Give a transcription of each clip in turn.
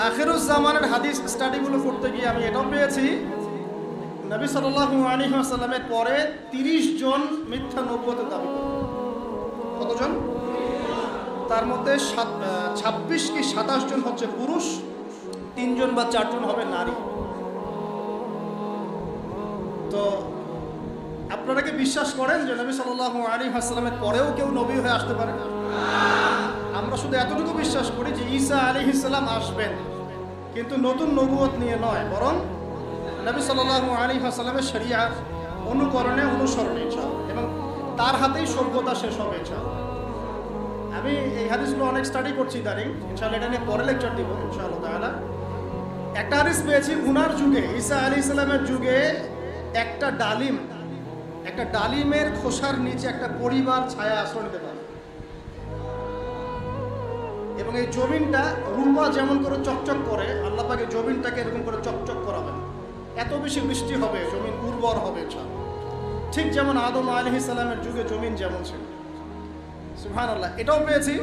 আখিরুজ জামানের হাদিস স্টাডিগুলো করতে গিয়ে আমি এটাও পেয়েছি, নবী সাল্লাল্লাহু আলাইহি ওয়াসাল্লামের পরে 30 জন মিথ্যা নবুয়তের দাবি করে। কতজন? তার মধ্যে 26 কি 27 জন হচ্ছে পুরুষ, 3 জন বা 4 জন হবে নারী। তো আপনারা কি বিশ্বাস করেন যে নবী সাল্লাল্লাহু আলাইহি ওয়াসাল্লামের পরেও কেউ নবী হয়ে আসতে পারে? আমরা শুধু এতটুকু বিশ্বাস করি যে ঈসা আলাইহিস সালাম আসবেন, কিন্তু নতুন নবুয়ত নিয়ে নয়, বরং নবী সাল্লাল্লাহু আলাইহি ওয়াসাল্লামের শরিয়াত অনুকরণে অনুসরণে ইনশাআল্লাহ, এবং তার হাতেই সভ্যতা শেষ হবে ইনশাআল্লাহ। আমি এই হাদিসগুলো অনেক স্টাডি করছি ইদানিং, ইনশাআল্লাহ এটা নিয়ে পরে লেকচার দিব ইনশাআল্লাহ তাআলা। একটা হাদিস পেয়েছি, উনার যুগে ঈসা আলাইহিস সালামের যুগে একটা ডালিমের খোসার নিচে একটা পরিবার ছায়া আশ্রয় নিতে পারে, এবং এই জমিনটা রূপা যেমন করে চকচক করে, আল্লাহ পাক এই জমিনটাকে এরকম করে চকচক করাবেন, এত বেশি বৃষ্টি হবে, জমিন উর্বর হবে ইনশাআল্লাহ। ঠিক যেমন আদম আলাইহিস সালামের যুগে জমিন যেমন ছিল। সুবহানাল্লাহ। এটাও পেয়েছি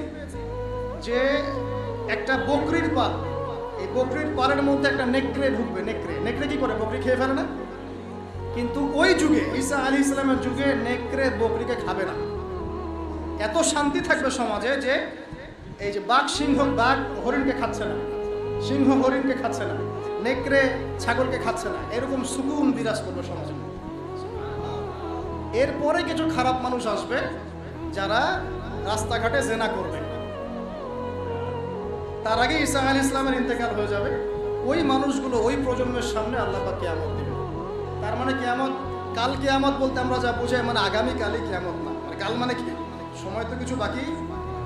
যে একটা বকরির পাল, এই বকরির পালের মধ্যে একটা নেকড়ে ঢুকবে। নেকড়ে কি করে? বকরি খেয়ে ফেলে না? কিন্তু ওই যুগে ঈসা আলাইহিস সালামের যুগে নেকড়ে বকরিকে খাবে না। এত শান্তি থাকবে সমাজে যে এই যে বাঘ হরিণকে খাচ্ছে না, সিংহ হরিণকে খাচ্ছে না, নেকড়ে ছাগলকে খাচ্ছে না, এরকম সুকুন বিরাজ করবে সমাজে। এরপরে কিছু খারাপ মানুষ আসবে যারা রাস্তাঘাটে জেনা করবে। তার আগে ঈসা আলাইহিস সালামের ইন্তেকাল হয়ে যাবে। ওই মানুষগুলো, ওই প্রজন্মের সামনে আল্লাহ পাক কিয়ামত দিবে। তার মানে কিয়ামত, কাল কিয়ামত বলতে আমরা যা বোঝাই, মানে আগামী কালই কিয়ামত না। মানে কাল মানে কি? সময় তো কিছু বাকি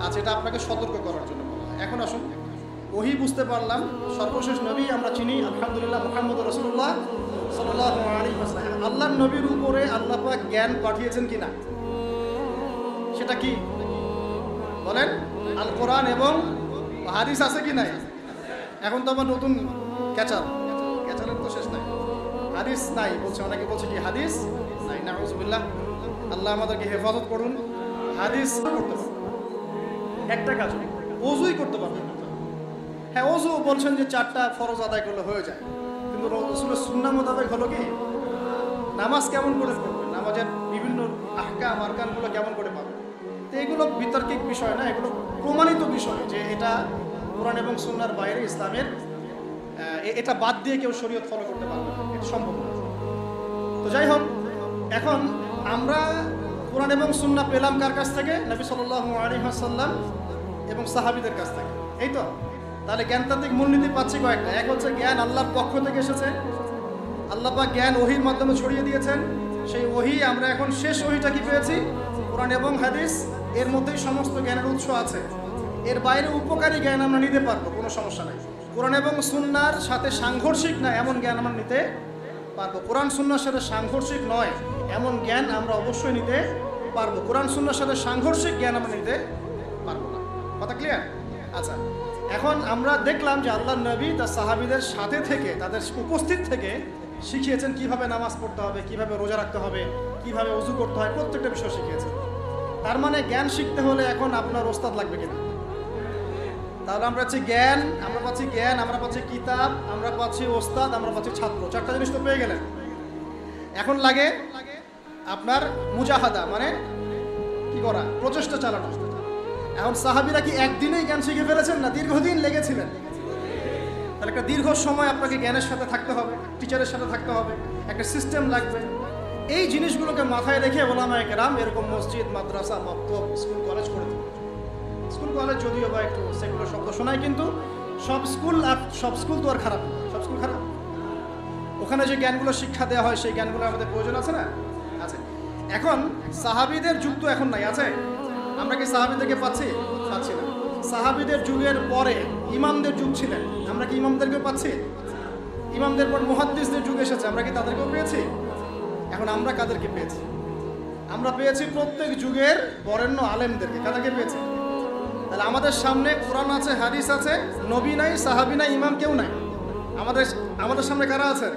আছে, এটা আপনাকে সতর্ক করার জন্য বলা হয়। এখন আসুন, ওহি বুঝতে পারলাম, সর্বশেষ নবী আমরা চিনি আলহামদুলিল্লাহ মুহাম্মদ রাসূলুল্লাহ সাল্লাল্লাহু আলাইহি ওয়াসাল্লাম। আল্লাহর নবীর উপরে আল্লাহ পাক জ্ঞান পাঠিয়েছেন কিনা, সেটা কি বলেন? আল কোরআন এবং হাদিস আছে কি নাই? এখন তো আবার নতুন ক্যাচালের তো শেষ নাই, হাদিস নাই বলছে, অনেকে বলছে কি হাদিস নাই। নাউযুবিল্লাহ, আল্লাহ আমাদেরকে হেফাজত করুন। হাদিস করতে পারবে, একটা কাজ ওযুই করতে পারবে না। হ্যাঁ, ওযু বলছেন যে 4টা ফরজ আদায় করলে হয়ে যায়, কিন্তু রাসূলের সুন্নাহ মোতাবেক হলো কি? নামাজ কেমন করে পড়বে, নামাজের বিভিন্ন আহকাম আরকানগুলো কেমন করে পাবে? তো এগুলো বিতর্কিক বিষয় না, এগুলো প্রমাণিত বিষয় যে এটা কোরআন এবং সুন্নাহর বাইরে ইসলামের, এটা বাদ দিয়ে কেউ শরীয়ত ফলো করতে পারবে না, এটা সম্ভব না। তো যাই হোক, এখন আমরা কোরআন এবং সুন্নাহ পেলাম কার কাছ থেকে? নবী সাল্লাল্লাহু আলাইহি ওয়াসাল্লাম এবং সাহাবীদের কাছ থেকে। এই তো, তাহলে জ্ঞানতাত্ত্বিক মূলনীতি পাচ্ছি কয়েকটা। এক হচ্ছে জ্ঞান আল্লাহর পক্ষ থেকে এসেছে, আল্লাহ পাক জ্ঞান ওহীর মাধ্যমে ছড়িয়ে দিয়েছেন। সেই ওহী আমরা এখন শেষ ওহীটা কি পেয়েছি? কোরআন এবং হাদিস। এর মধ্যেই সমস্ত জ্ঞানের উৎস আছে, এর বাইরে উপকারী জ্ঞান আমরা নিতে পারবো, কোনো সমস্যা নাই। কোরআন এবং সুন্নাহর সাথে সাংঘর্ষিক না এমন জ্ঞান আমরা নিতে পারবো, কোরআন সুন্নাহর সাথে সাংঘর্ষিক নয় এমন জ্ঞান আমরা অবশ্যই নিতে পারবো। কোরআন সুন্নাহর সাথে সাংঘর্ষিক জ্ঞান আমরা নিতে পারবো না। কথা ক্লিয়ার? আচ্ছা, এখন আমরা দেখলাম যে আল্লাহর নবী তার সাহাবীদের সাথে থেকে, তাদের উপস্থিত থেকে শিখিয়েছেন কিভাবে নামাজ পড়তে হবে, কিভাবে রোজা রাখতে হবে, কিভাবে ওযু করতে হয়, প্রত্যেকটা বিষয় শিখিয়েছেন। তার মানে জ্ঞান শিখতে হলে এখন আপনার ওস্তাদ লাগবে কিনা? তাহলে আমরা পাচ্ছি জ্ঞান, আমরা পাচ্ছি কিতাব, আমরা পাচ্ছি ওস্তাদ, আমরা পাচ্ছি ছাত্র। 4টা জিনিস তো পেয়ে গেলেন। এখন লাগে আপনার মুজাহাদা, মানে কি করা? প্রচেষ্টা চালানো। এখন সাহাবীরা কি একদিনেই জ্ঞান শিখে ফেলেছেন? না, দীর্ঘদিন লেগেছিলেন। তাহলে একটা দীর্ঘ সময় আপনাকে জ্ঞানের সাথে থাকতে হবে, টিচারের সাথে থাকতে হবে, একটা সিস্টেম লাগবে। এই জিনিসগুলোকে মাথায় রেখে ওলামায়ে কেরাম এরকম মসজিদ, মাদ্রাসা, মক্তব, স্কুল, কলেজ করে দিলেন। স্কুল কলেজ যদিও বা একটু সেগুলো শব্দ শোনায়, কিন্তু সব স্কুল তো আর খারাপ না, সব স্কুল খারাপ। ওখানে যে জ্ঞানগুলো শিক্ষা দেওয়া হয় সেই জ্ঞানগুলো আমাদের প্রয়োজন আছে না? আছে। এখন সাহাবীদের যুগ তো এখন নাই, আছে? আমরা কি সাহাবীদেরকে পাচ্ছি না? সাহাবীদের যুগের পরে ইমামদের যুগ ছিলেন, আমরা কি ইমামদেরকেও পাচ্ছি? ইমামদের পর মুহাদ্দিসদের যুগ এসেছে, আমরা কি তাদেরকেও পেয়েছি? এখন আমরা কাদেরকে পেয়েছি? আমরা পেয়েছি প্রত্যেক যুগের বরেণ্য আলেমদেরকে। কাদেরকে পেয়েছি? তাহলে আমাদের সামনে কোরআন আছে, হাদিস আছে, নবী নাই, সাহাবী নাই, ইমাম কেউ নাই। আমাদের সামনে কারা আছে?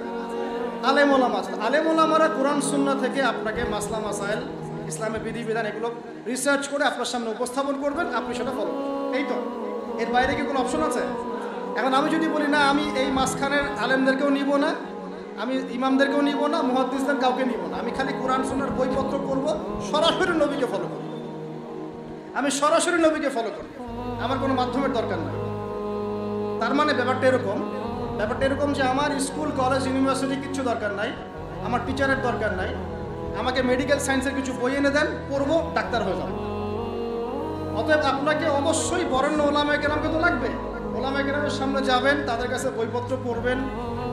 আলেম ওলামা আছে। আলেম ওলামারা কোরআন সুন্নাহ থেকে আপনাকে মাসলা মাসাইল, ইসলামের বিধিবিধান এগুলো রিসার্চ করে আপনার সামনে উপস্থাপন করবেন, আপনি সেটা ফলো করবেন। এই তো, এর বাইরে কি কোনো অপশন আছে? এখন আমি যদি বলি না, আমি এই মাঝখানের আলেমদেরকেও নিব না, আমি ইমামদেরকেও নিব না, মুহাদ্দিসদের কাউকে নিব না, আমি খালি কোরআন সুন্নাহর বইপত্র করব, সরাসরি নবীকে ফলো করব, আমি সরাসরি নবীকে ফলো করব, আমার কোনো মাধ্যমের দরকার নাই। তার মানে ব্যাপারটা এরকম যে আমার স্কুল কলেজ ইউনিভার্সিটি কিচ্ছু দরকার নাই, আমার টিচারের দরকার নাই, আমাকে মেডিকেল সায়েন্সের কিছু বই এনে দেন, পড়বো, ডাক্তার হয়ে যাবে। অতএব আপনাকে অবশ্যই বরেণ্য ওলামায়ে কেরামকে তো লাগবে। ওলামায়ে কেরামের সামনে যাবেন, তাদের কাছে বইপত্র পড়বেন,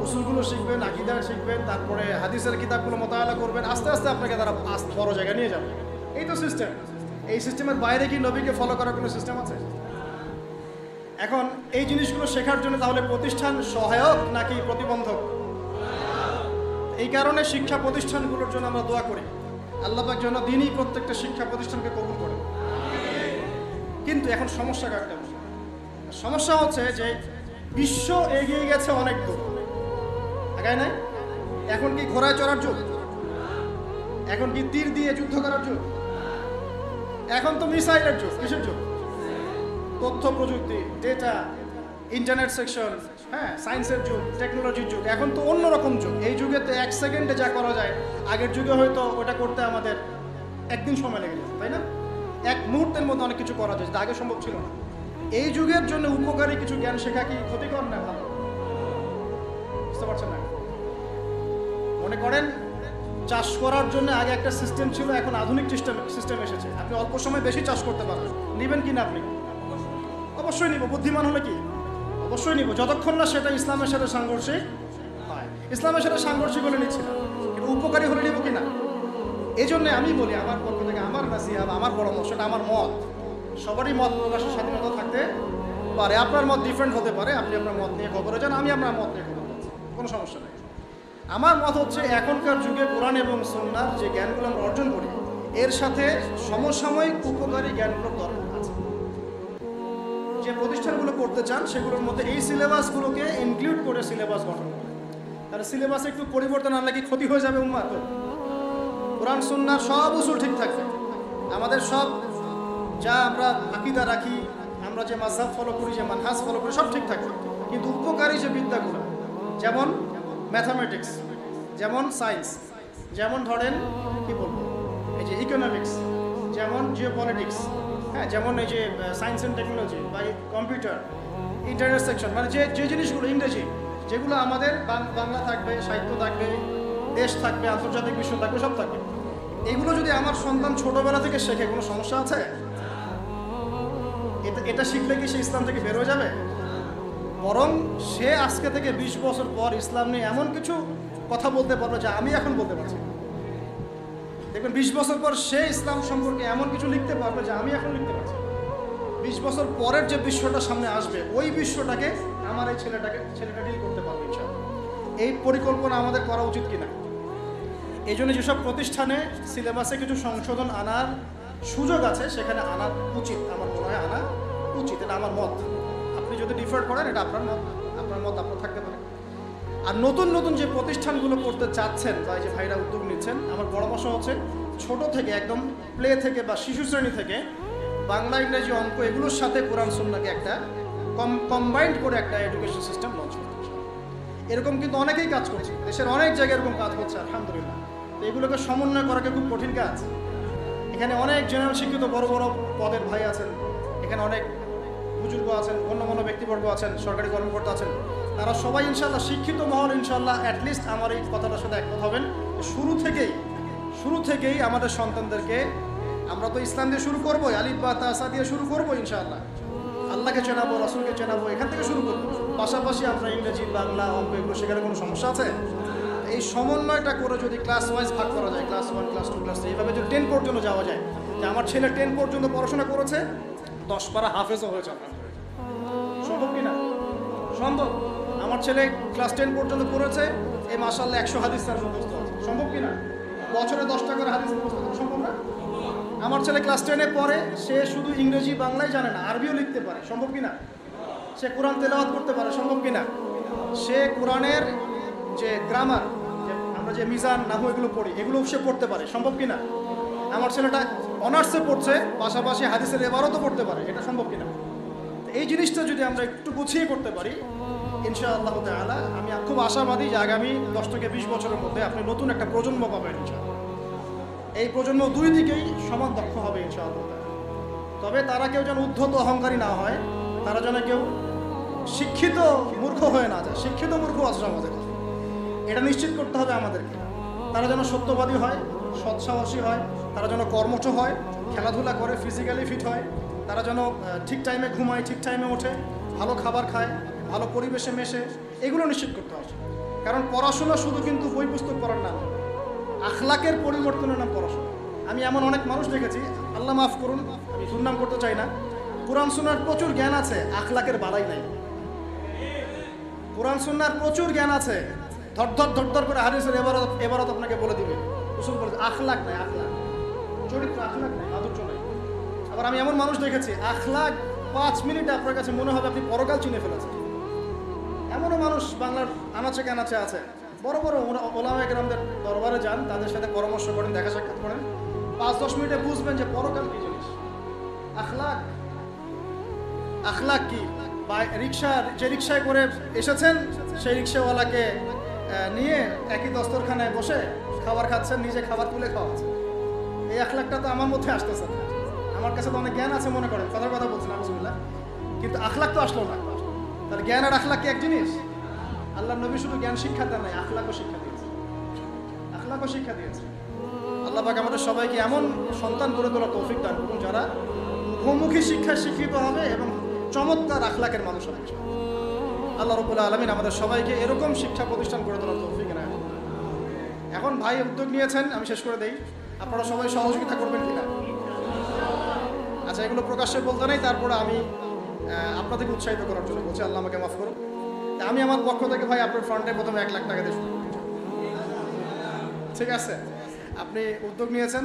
উসুলগুলো শিখবেন, আকীদা শিখবেন, তারপরে হাদিসের কিতাবগুলো মোতালা করবেন, আস্তে আস্তে আপনাকে তারা বড় জায়গায় নিয়ে যাবে। এই তো সিস্টেম। এই সিস্টেমের বাইরে কি নবীকে ফলো করার কোনো সিস্টেম আছে? এখন এই জিনিসগুলো শেখার জন্য তাহলে প্রতিষ্ঠান সহায়ক নাকি প্রতিবন্ধক? এই কারণে শিক্ষা প্রতিষ্ঠানগুলোর জন্য আমরা দোয়া করি, আল্লাহ পাক যেন দিনই প্রত্যেকটা শিক্ষা প্রতিষ্ঠানকে কবুল করেন। কিন্তু এখন সমস্যা কাটতে হবে। সমস্যা হচ্ছে যে বিশ্ব এগিয়ে গেছে অনেক দূর, আগায় নাই। এখন কি ঘোড়ায় চড়ার যুগ? এখন কি তীর দিয়ে যুদ্ধ করার যুগ? এখন তো মিসাইলের যুগ। কিসের যুগ? তথ্য প্রযুক্তি, ডেটা, ইন্টারনেট সেকশন, হ্যাঁ, সায়েন্সের যুগ, টেকনোলজির যুগ। এখন তো অন্যরকম যুগ। এই যুগে তো 1 সেকেন্ডে যা করা যায়, আগের যুগে হয়তো ওটা করতে আমাদের একদিন সময় লেগে যেত, তাই না? 1 মুহূর্তের মধ্যে অনেক কিছু করা যায়, যেটা আগে সম্ভব ছিল না। এই যুগের জন্য উপকারী কিছু জ্ঞান শেখা কি ক্ষতিকর না ভালো? বুঝতে পারছেন না? মনে করেন চাষ করার জন্য আগে একটা সিস্টেম ছিল, এখন আধুনিক সিস্টেম এসেছে। আপনি অল্প সময় বেশি চাষ করতে পারবেন, নেবেন কি না? আপনি অবশ্যই নিব। বুদ্ধিমান হলে কি অবশ্যই নিব, যতক্ষণ না সেটা ইসলামের সাথে সাংঘর্ষিক হয়। ইসলামের সাথে সাংঘর্ষিক হলে নিচ্ছি না, কিন্তু উপকারী হলে নিব কি না? এই জন্য আমি বলি, আমার পক্ষ থেকে আমার নাসিহা, আমার পরামর্শ, এটা আমার মত। সবারই মত প্রকাশের স্বাধীনতা থাকতে পারে। আপনার মত ডিফারেন্ট হতে পারে, আপনি আপনার মত নিয়ে খবরে যান, আমি আপনার মত নিয়ে খবর যাচ্ছি, কোনো সমস্যা নেই। আমার মত হচ্ছে, এখনকার যুগে কোরআন এবং সুন্নাহর যে জ্ঞানগুলো আমরা অর্জন করি, এর সাথে সমসাময়িক উপকারী জ্ঞানগুলোর দরকার আছে। যে প্রতিষ্ঠানগুলো করতে চান সেগুলোর মধ্যে এই সিলেবাসগুলোকে ইনক্লুড করে সিলেবাস গঠন করে। তাহলে সিলেবাসে একটু পরিবর্তন আনলে কি ক্ষতি হয়ে যাবে উম্মাহ? তো কোরআন সুন্নাহর সব উসুল ঠিক থাকবে, আমাদের সব যা আমরা আকীদা রাখি, আমরা যে মাযহাব ফলো করি, যে মানহাজ ফলো করি, সব ঠিক থাকবে। কিন্তু উপকারী যে বিদ্যাগুলো, যেমন ম্যাথামেটিক্স, যেমন সায়েন্স, যেমন ধরেন কি বলবো, এই যে ইকোনমিক্স, যেমন জিওপলিটিক্স, হ্যাঁ, যেমন এই যে সায়েন্স অ্যান্ড টেকনোলজি বা কম্পিউটার, ইন্টারনেট সেকশন, মানে যে জিনিসগুলো ইংরেজি, যেগুলো আমাদের বাংলা থাকবে, সাহিত্য থাকবে, দেশ থাকবে, আন্তর্জাতিক বিশ্ব থাকবে, সব থাকবে। এগুলো যদি আমার সন্তান ছোটবেলা থেকে শেখে, কোনো সমস্যা আছে? এটা শিখলে কি সে ইসলাম থেকে বের হয়ে যাবে? বরং সে আজকে থেকে 20 বছর পর ইসলাম নিয়ে এমন কিছু কথা বলতে পারবে যা আমি এখন বলতে পারছি। দেখবেন 20 বছর পর সে ইসলাম সম্পর্কে এমন কিছু লিখতে পারবে যা আমি এখন লিখতে পারছি। 20 বছর পরের যে বিশ্বটা সামনে আসবে, ওই বিশ্বটাকে আমার এই ছেলেটা ডিল করতে পারবে ইনশাআল্লাহ। এই পরিকল্পনা আমাদের করা উচিত কিনা? এই জন্য যেসব প্রতিষ্ঠানে সিলেবাসে কিছু সংশোধন আনার সুযোগ আছে, সেখানে আনা উচিত, আমার মনে হয় আনা উচিত। এটা আমার মত। আপনি যদি ডিফার করেন, এটা আপনার মত, আপনার থাকতে পারে। আর নতুন নতুন যে প্রতিষ্ঠানগুলো করতে চাচ্ছেন বা যে ভাইরা উদ্যোগ নিচ্ছেন, আমার পরামর্শ হচ্ছে ছোট থেকে, একদম প্লে থেকে বা শিশু শ্রেণী থেকে বাংলা, ইংরেজি, অঙ্ক এগুলোর সাথে কোরআন সুন্নাহকে একটা কম্বাইন্ড করে একটা এডুকেশন সিস্টেম লঞ্চ করতে। এরকম কিন্তু অনেকেই কাজ করছে, দেশের অনেক জায়গায় এরকম কাজ হচ্ছে আলহামদুলিল্লাহ। তো এগুলোকে সমন্বয় করাকে খুব কঠিন কাজ। এখানে অনেক জেনারেল শিক্ষিত বড় বড় পদের ভাই আছেন, এখানে অনেক বুজুর্গ আছেন, গণ্যমান্য ব্যক্তিবর্গ আছেন, সরকারি কর্মকর্তা আছেন, তারা সবাই ইনশাআল্লাহ শিক্ষিত মহল, ইনশাআল্লাহ অ্যাটলিস্ট আমার এই কথাটার সাথে একমত হবেন। শুরু থেকেই আমাদের সন্তানদেরকে, আমরা তো ইসলাম দিয়ে শুরু করবো, আলিফ বা তাসা দিয়ে শুরু করবো ইনশাআল্লাহ, আল্লাহকে চেনাবো, রাসূলকে চেনাবো, এখান থেকে শুরু করবো। পাশাপাশি আমরা ইংরেজি, বাংলা, অঙ্ক এগুলো সেখানে কোনো সমস্যা আছে? এই সমন্বয়টা করে যদি ক্লাস ওয়াইজ ভাগ করা যায়, ক্লাস 1, ক্লাস 2, ক্লাস 3, এইভাবে যদি 10 পর্যন্ত যাওয়া যায়, যে আমার ছেলে 10 পর্যন্ত পড়াশোনা করেছে, 10 পারা হাফেজও হয়েছে, সম্ভব কি না? সম্ভব। আমার ছেলে ক্লাস 10 পর্যন্ত পড়েছে, এই মাশাআল্লাহ 100 হাদিস তার মুখস্থ আছে, সম্ভব কি না? বছরে 10টা করে হাদিস মুখস্থ করা সম্ভব না? আমার ছেলে ক্লাস 10-এ পড়ে, সে শুধু ইংরেজি বাংলাই জানে না, আরবিও লিখতে পারে, সম্ভব কি না? সে কোরআন তেলাওয়াত করতে পারে, সম্ভব কি না? সে কোরআনের যে গ্রামার, আমরা যে মিজান, নাহু এগুলো পড়ি, এগুলো সে পড়তে পারে, সম্ভব কি না? আমার ছেলেটা অনার্সে পড়ছে, পাশাপাশি হাদিসের এবারও তো পড়তে পারে, এটা সম্ভব কি না? এই জিনিসটা যদি আমরা একটু গুছিয়ে করতে পারি, ইনশাআল্লাহ তাআলা আমি খুব আশাবাদী যে আগামী 10 থেকে 20 বছরের মধ্যে আপনি নতুন একটা প্রজন্ম পাবেন ইনশাআল্লাহ। এই প্রজন্ম দুই দিকেই সমান দক্ষ হবে ইনশাআল্লাহ। তবে তারা কেউ যেন উদ্ধত অহংকারী না হয়, তারা যেন কেউ শিক্ষিত মূর্খ হয়ে না যায়। শিক্ষিত মূর্খ আছে সমাজে, এটা নিশ্চিত করতে হবে আমাদেরকে। তারা যেন সত্যবাদী হয়, সৎসাহসী হয়, তারা যেন কর্মঠ হয়, খেলাধুলা করে, ফিজিক্যালি ফিট হয়, তারা যেন ঠিক টাইমে ঘুমায়, ঠিক টাইমে ওঠে, ভালো খাবার খায়, ভালো পরিবেশে মেশে, এগুলো নিশ্চিত করতে হবে। কারণ পড়াশোনা শুধু কিন্তু বই পুস্তক পড়ার নাম, আখলাকের পরিবর্তনের নাম পড়াশোনা। আমি এমন অনেক মানুষ দেখেছি, আল্লাহ মাফ করুন, আমি দুর্নাম করতে চাই না, কোরআন সুন্নাহর প্রচুর জ্ঞান আছে, আখলাকের বালাই নাই। কোরআন সুন্নাহর প্রচুর জ্ঞান আছে, ধর করে হাদিসের এবারত আপনাকে বলে দিবে, উসুল বলে, আখলাক নাই, আখলাক চরিত্র, আখলাক নাই, আদর্শ নাই। আবার আমি এমন মানুষ দেখেছি, আখলাক 5 মিনিটে আপনার কাছে মনে হবে আপনি পরকাল চিনে ফেলেছেন। এমনও মানুষ বাংলার আনাচে কানাচে আছে। বড় বড় ওলামায়ে কেরামদের দরবারে যান, তাদের সাথে পরামর্শ করেন, দেখা সাক্ষাৎ করেন, 5-10 মিনিটে বুঝবেন যে পরকাল কি জিনিস। আখলাক, আখলাক কি? বা যে রিক্সায় করে এসেছেন সেই রিক্সাওয়ালাকে নিয়ে একই দস্তরখানায় বসে খাবার খাচ্ছেন, নিজে খাবার তুলে খাওয়াচ্ছেন। এই আখলাকটা তো আমার মধ্যে আসতেছে না। আমার কাছে তো অনেক জ্ঞান আছে মনে করেন, কথা বলছেন আলহামদুলিল্লাহ, কিন্তু আখলাক তো আসলো না। তাহলে জ্ঞান আর আখলাক কি এক জিনিস? আল্লাহ নবী শুধু জ্ঞান শিক্ষা দেন নাই, আখলাকও শিক্ষা দিয়েছে, আখলাকও শিক্ষা দিয়েছে। আল্লাহ পাক আমাদের সবাইকে এমন সন্তান গড়ে তোলার তৌফিক দান করুন যারা বহুমুখী শিক্ষায় শিক্ষিত হবে এবং চমৎকার আখলাকের মানুষ হবে। আল্লাহ রাব্বুল আলামিন আমাদের সবাইকে এরকম শিক্ষা প্রতিষ্ঠান গড়ে তোলার তৌফিক দেন। এখন ভাই উদ্যোগ নিয়েছেন, আমি শেষ করে দেই, আপনারা সবাই সহযোগিতা করবেন কিনা? আচ্ছা, এগুলো প্রকাশ্যে বলতে নেই, তারপরে আমি আপনাদেরকে উৎসাহিত করার জন্য বলছি, আল্লাহ আমাকে মাফ করুন। আমি আমার পক্ষ থেকে ভাই আপনার ফ্রন্টে প্রথমে 1 লাখ টাকা দিয়ে শুরু করব, ঠিক আছে? আপনি উদ্যোগ নিয়েছেন,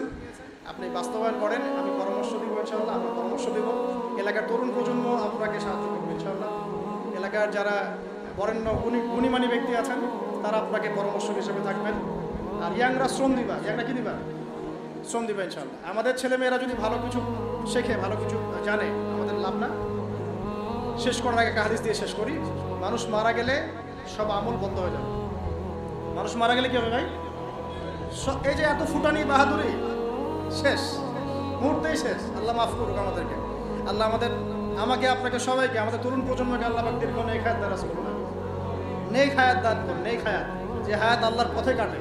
আপনি বাস্তবায়ন করেন, আমি পরামর্শ দিব ইনশাআল্লাহ, আমরা পরামর্শ দেব। এলাকার তরুণ প্রজন্ম আপনাকে সাহায্য করবে ইনশাআল্লাহ। এলাকার যারা বরেণ্য গুণীমানী ব্যক্তি আছেন তারা আপনাকে পরামর্শ হিসেবে থাকবেন। আর ইয়াংরা শ্রম দিবা, ইয়াংরা কি দিবা? শ্রম দিবা ইনশাআল্লাহ। আমাদের ছেলেমেয়েরা যদি ভালো কিছু শেখে, ভালো কিছু জানে, আমাদের লাভ না? শেষ করার আগে একটা হাদিস দিয়ে শেষ করি, মানুষ মারা গেলে সব আমল বন্ধ হয়ে যাবে। মানুষ মারা গেলে কি হবে ভাই? এই যে এত ফুটানি বাহাদুরি শেষ, মুহূর্তেই শেষ। আল্লাহ মাফ করুক আমাদেরকে। আল্লাহ আমাকে আপনাকে সবাইকে, আমাদের তরুণ প্রজন্মকে আল্লাহ পাক দীর্ঘ নেক হায়াত দারাজ করুন, নেক হায়াত দান করুন। নেক হায়াত, যে হায়াত আল্লাহর পথে কাটে,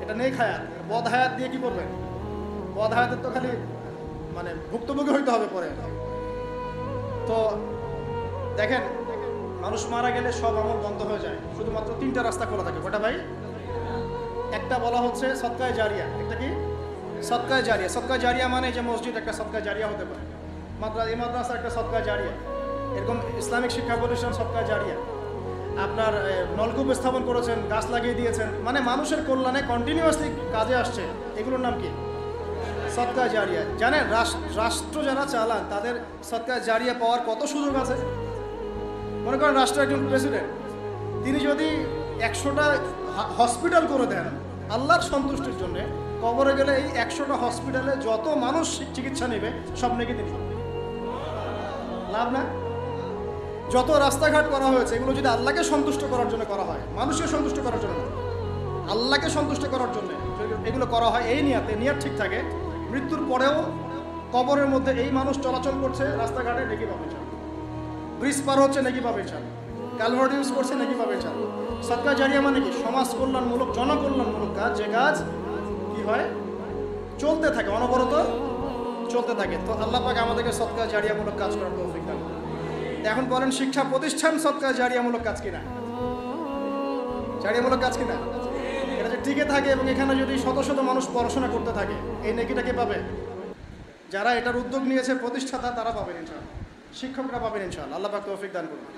এটা নেক হায়াত। বদ হায়াত দিয়ে কি করবেন? বদ হায়াতের তো খালি মানে ভুক্তভোগী হইতে হবে পরে। তো দেখেন, মানুষ মারা গেলে সব আমল বন্ধ হয়ে যায়, শুধুমাত্র 3টা রাস্তা খোলা থাকে। কটা ভাই? একটা বলা হচ্ছে সদকায়ে জারিয়া। একটা কি? সদকায়ে জারিয়া। সদকায়ে জারিয়া মানে যে মসজিদ একটা সদকায়ে জারিয়া হতে পারে, এই মাদ্রাসা একটা সদকায়ে জারিয়া, এরকম ইসলামিক শিক্ষা প্রতিষ্ঠান সদকায়ে জারিয়া। আপনার নলকূপ স্থাপন করেছেন, গাছ লাগিয়ে দিয়েছেন, মানে মানুষের কল্যাণে কন্টিনিউয়াসলি কাজে আসছে, এগুলোর নাম কি? সদকায়ে জারিয়া। জানেন রাষ্ট্র যারা চালান তাদের সদকায়ে জারিয়া পাওয়ার কত সুযোগ আছে? মনে করেন রাষ্ট্র একজন প্রেসিডেন্ট, তিনি যদি 100টা হসপিটাল করে দেন আল্লাহর সন্তুষ্টির জন্য, কবরে গেলে এই 100টা হসপিটালে যত মানুষ চিকিৎসা নেবে সব নেকি দিন লাভ না? যত রাস্তাঘাট করা হয়েছে এগুলো যদি আল্লাহকে সন্তুষ্ট করার জন্য করা হয়, মানুষকে সন্তুষ্ট করার জন্য না, আল্লাহকে সন্তুষ্ট করার জন্য এগুলো করা হয়, এই নিয়াত ঠিক থাকে, মৃত্যুর পরেও কবরের মধ্যে এই মানুষ চলাচল করছে, রাস্তাঘাটে নেকি পাবে, ব্রিজ পার হচ্ছে নেকি পাবে, কালভার্ট ইউজ করছে নেকি পাবে। সদকায়ে জারিয়া মানে কি? সমাজ কল্যাণমূলক, জনকল্যাণমূলক কাজ, যে কাজ কি হয় চলতে থাকে, অনবরত চলতে থাকে। তো আল্লাহ পাক আমাদেরকে সদকায়ে জারিয়ামূলক কাজ করার তৌফিক দান করুন। এখন বলেন, শিক্ষা প্রতিষ্ঠান সদকায়ে জারিয়ামূলক কাজ কিনা? জারিয়ামূলক কাজ কিনা? এটা যে টিকে থাকে এবং এখানে যদি শত শত মানুষ পড়াশোনা করতে থাকে, এই নেকিটা কে পাবে? যারা এটার উদ্যোগ নিয়েছে, প্রতিষ্ঠাতা, তারা পাবেন ইনশাআল্লাহ, শিক্ষকরা পাবেন ইনশাআল্লাহ। আল্লাহ পাক তৌফিক দান করুন।